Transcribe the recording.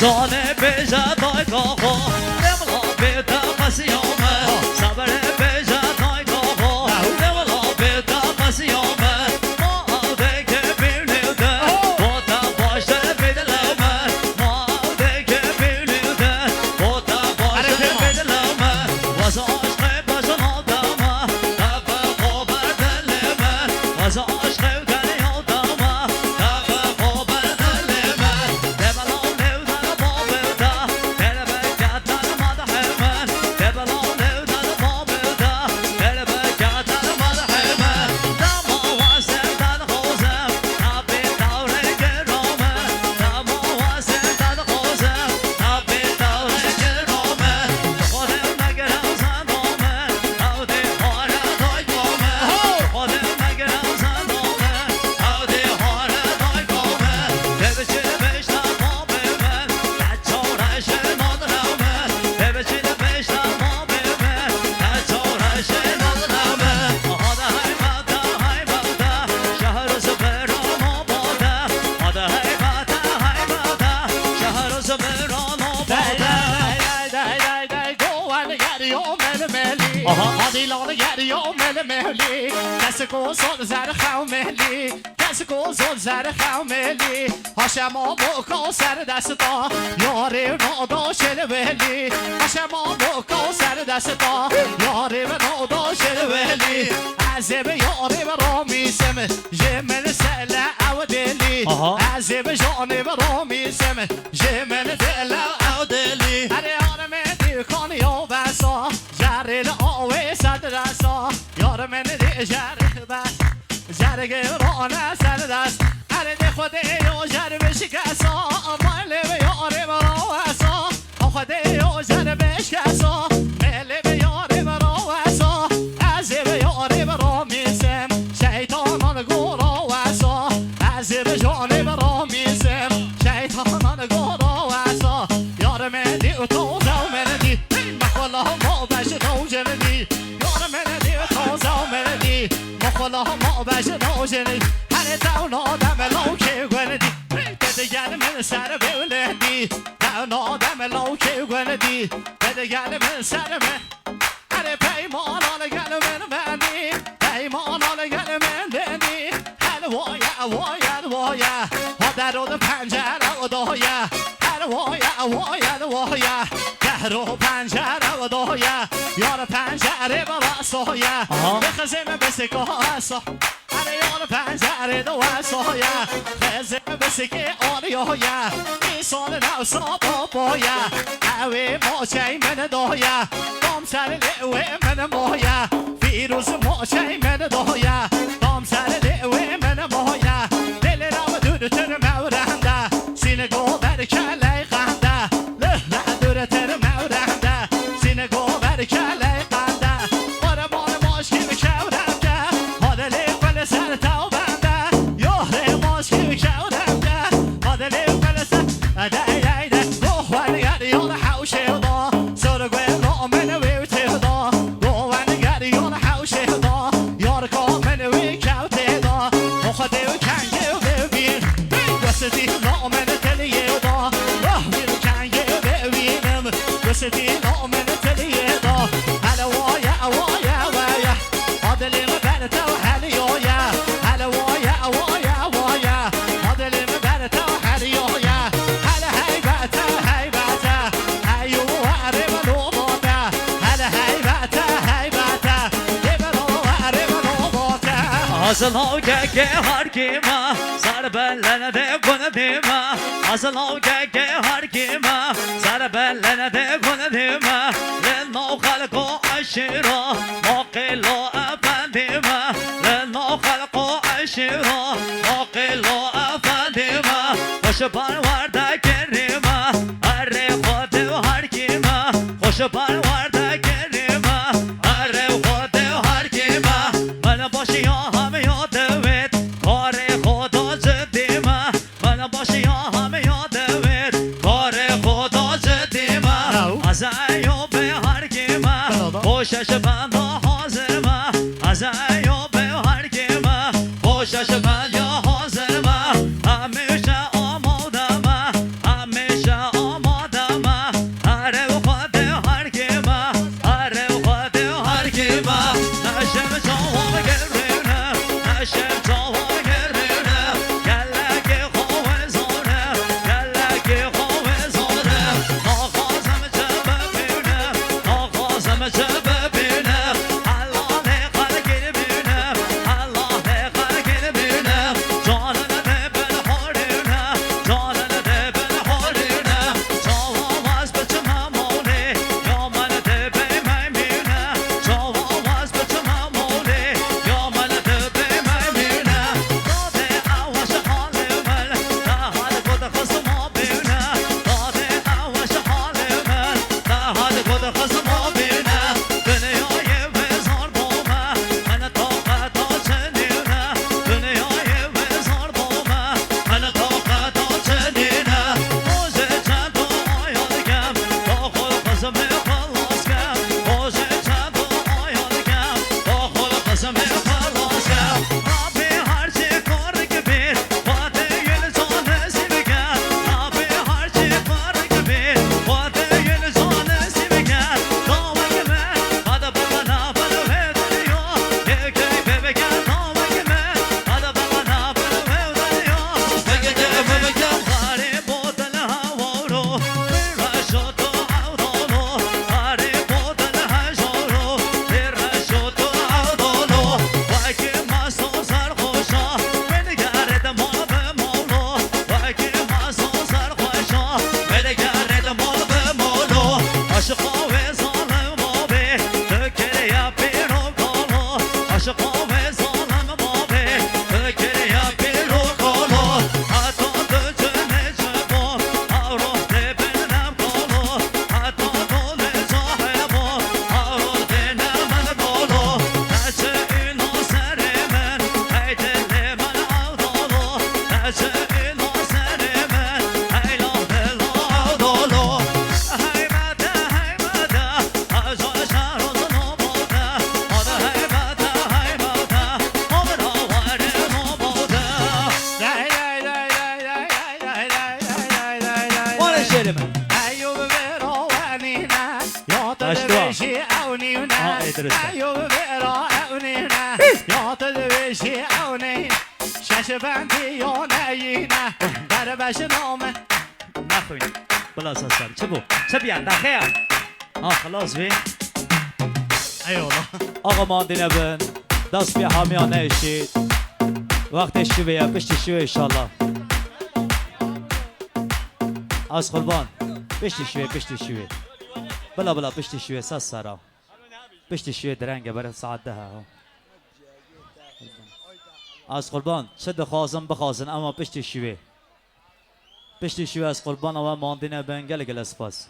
جان بیجا دای کاغا نملا بیتا قسیامه صبر بیجا دای کاغا نملا بیتا قسیامه ما آده که بیلیده بودا باشه بیدلمه ما آده که بیلیده بودا باشه بیدلمه واسه عشق باشن آدمه تبه خوبر دلمه واسه عشق گلی آدمه تبه خوبر دلمه دبلا نیودن بابیده دلبه گدن مدحمن دبلا نیودن بابیده دلبه گدن مدحمن دما واسدن خوزم نبی دوره گرامه دما واسدن خوزم نبی دوره گرامه خودم نگرم زندامه اودی حاله دای گامه خودم نگرم زندامه اودی حاله دای گامه ببچه بشتر ما بمن لچارش ندارمه ببچه بشتر ما بمن لچارش ندارمه آده های باده های باده شهر زبران آباده آده های باده های باده شهر زبران آباده Adilane geri o meli Kese ko zor zar khavmeli Kese ko zor zar khavmeli Hashama boka sar dasta Yare nada shelveli Hashama boka sar dasta Yare nada shelveli Azeb yare ramisem Jemel sala awdeli Azeb jane ramisem Jemel sala awdeli Are armedi kan yo basa Jare آوی سر دست یار من دی جر بس جر گرانه سر دست هر دی خود یو جر بشکسا مالی به یاری مرا وسا خود یو جر بشکسا مالی به یاری مرا وسا از به یاری مرا میسم شیطانان گورا وسا از به جانی مرا میسم شیطانان گورا وسا یار من دی تو زو من دی مخلا ما بشه تو جردی خلا ما بشه نوشنی هر دون آدم لوکی گوندی بدگل من سر بولدی دون آدم لوکی گوندی بدگل من سر من هر پیمان آلگل من بندی پیمان آلگل من بندی هر وایا وایا وایا ها در رود پنجره و دایا هر وایا وایا وایا در رو پنجره و دایا یار پنجره برا سایا بخزم بسکه آسا هر یار پنجره دو سایا خزم بسکه آریا ایسان نوسا بابایا اوی ماچه من دایا دام سر لعوه من مایا فیروز ماچه من دایا دام سر لعوه من مایا دل رو دورتر مورنده سینگو بر کلی خنده له دورتر مورنده سینگو بر کلی Azalav gege har kima Sar bellene de gune dima Azalav gege har kima Sar bellene de gune dima Lenno khalqo ashira Maqilo efendima Lenno khalqo ashira Maqilo efendima Hoş parvarda kerima Arre khodev har kima Hoş parvarda kerima Arre khodev har kima Bana başı ya خوشش من با حاضر ما از ایوب هر کی ما خوشش من یا حاضر ما همیشه آماده ما همیشه آماده من ایوب برا ونینا یا اشتباه. تدویشی اونینا ای درسته. ایوب برا اونینا یا تدویشی اونینا شش بندی یا نینا در بش نامه نخوین بلا سر چه بو چه بیاد دخیر خلاص بین ای والله آقا ماندینه بن دست بیا همیان نشید وقت شویه پشت شویه انشالله از قربان پشت شویه بلا پشت شویه ساس سرا پشت شویه درنگه برای ساعت ده ها از قربان چه دخوازن بخوازن اما پشت شویه از قربان و ماندینه بن گل سپاس